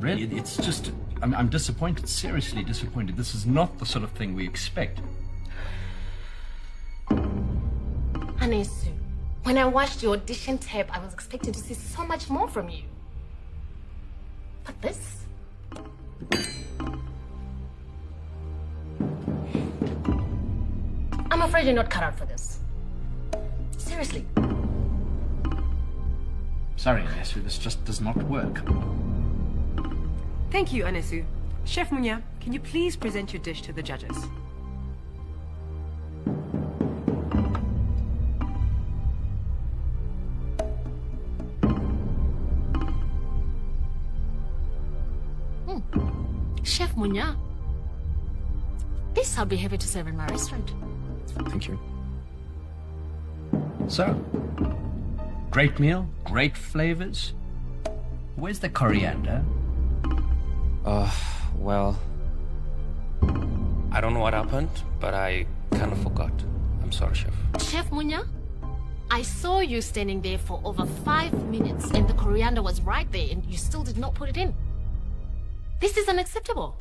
really. It's just, I'm disappointed, seriously disappointed. This is not the sort of thing we expect. Anesu, when I watched your audition tape, I was expecting to see so much more from you. But this? I'm afraid you're not cut out for this. Seriously. Sorry, Anesu, this just does not work. Thank you, Anesu. Chef Munya, can you please present your dish to the judges? Chef Munya, this is how behavior to serve in my restaurant. Thank you. So, great meal, great flavors. Where's the coriander? Well, I don't know what happened, but I kind of forgot. I'm sorry, Chef. Chef Munya, I saw you standing there for over 5 minutes and the coriander was right there and you still did not put it in. This is unacceptable.